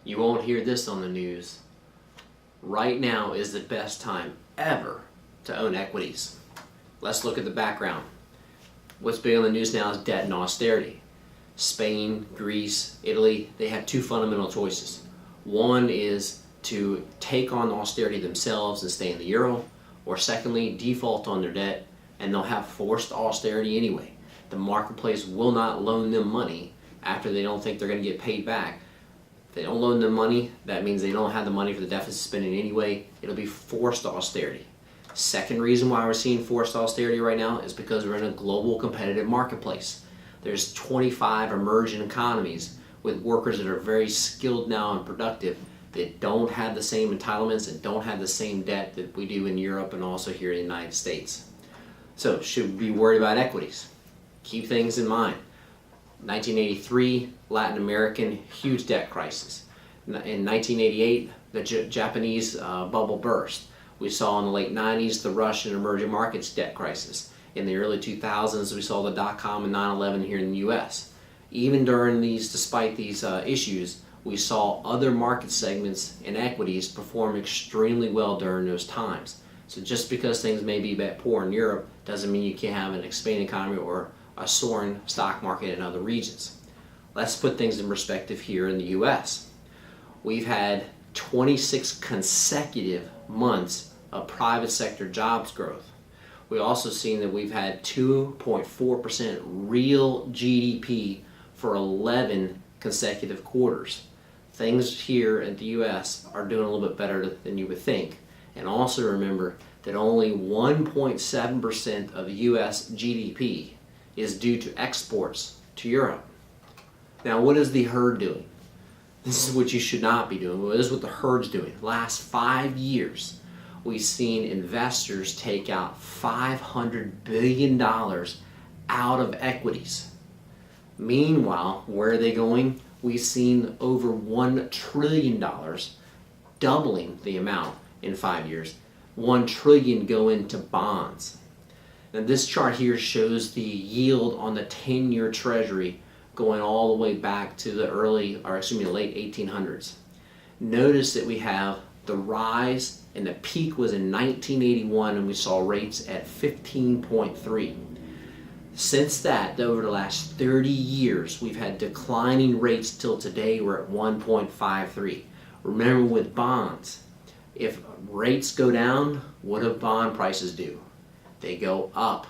You won't hear this on the news. Right now is the best time ever to own equities. Let's look at the background. What's big on the news now is debt and austerity. Spain, Greece, Italy, they have two fundamental choices. One is to take on austerity themselves and stay in the euro, or secondly, default on their debt and they'll have forced austerity anyway. The marketplace will not loan them money after they don't think they're going to get paid back. If they don't loan them money, that means they don't have the money for the deficit spending anyway. It'll be forced austerity. Second reason why we're seeing forced austerity right now is because we're in a global competitive marketplace. There's 25 emerging economies with workers that are very skilled now and productive that don't have the same entitlements and don't have the same debt that we do in Europe and also here in the United States. So should we be worried about equities? Keep things in mind. 1983, Latin American, huge debt crisis. In 1988, the Japanese bubble burst. We saw in the late 90s the Russian emerging markets debt crisis. In the early 2000s, we saw the dot-com and 9/11 here in the U.S. Even during these, despite these issues, we saw other market segments and equities perform extremely well during those times. So just because things may be a bit poor in Europe doesn't mean you can't have an expanding economy or a soaring stock market in other regions. Let's put things in perspective here in the U.S. We've had 26 consecutive months of private sector jobs growth. We've also seen that we've had 2.4% real GDP for 11 consecutive quarters. Things here in the U.S. are doing a little bit better than you would think. And also remember that only 1.7% of U.S. GDP is due to exports to Europe. Now, what is the herd doing? This is what you should not be doing. Well, this is what the herd's doing. Last 5 years, we've seen investors take out $500 billion out of equities. Meanwhile, where are they going? We've seen over $1 trillion, doubling the amount in 5 years. $1 trillion go into bonds. Now this chart here shows the yield on the 10-year treasury going all the way back to the late 1800s. Notice that we have the rise, and the peak was in 1981, and we saw rates at 15.3. Since that, over the last 30 years, we've had declining rates till today. We're at 1.53. Remember, with bonds, if rates go down, what do bond prices do? They go up.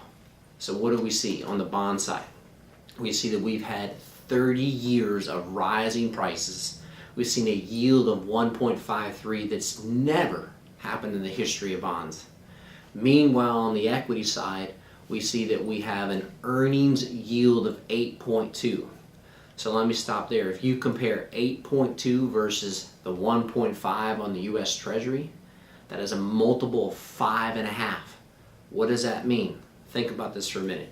So what do we see on the bond side? We see that we've had 30 years of rising prices. We've seen a yield of 1.53 that's never happened in the history of bonds. Meanwhile, on the equity side, we see that we have an earnings yield of 8.2. So let me stop there. If you compare 8.2 versus the 1.5 on the U.S. Treasury, that is a multiple of 5.5. What does that mean? Think about this for a minute.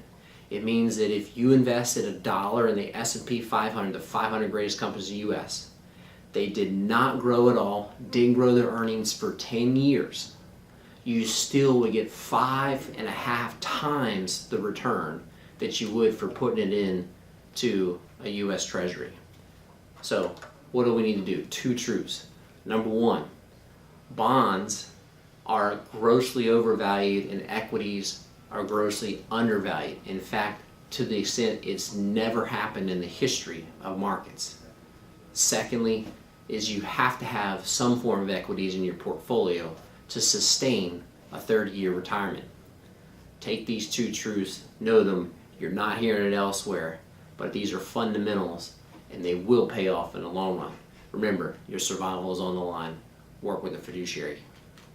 It means that if you invested $1 in the S&P 500, the 500 greatest companies in the U.S., they did not grow at all, didn't grow their earnings for 10 years, you still would get 5.5 times the return that you would for putting it in to a U.S. Treasury. So what do we need to do? Two truths. Number one, bonds are grossly overvalued and equities are grossly undervalued. In fact, to the extent it's never happened in the history of markets. Secondly, is you have to have some form of equities in your portfolio to sustain a 30-year retirement. Take these two truths, know them. You're not hearing it elsewhere, but these are fundamentals and they will pay off in the long run. Remember, your survival is on the line. Work with a fiduciary.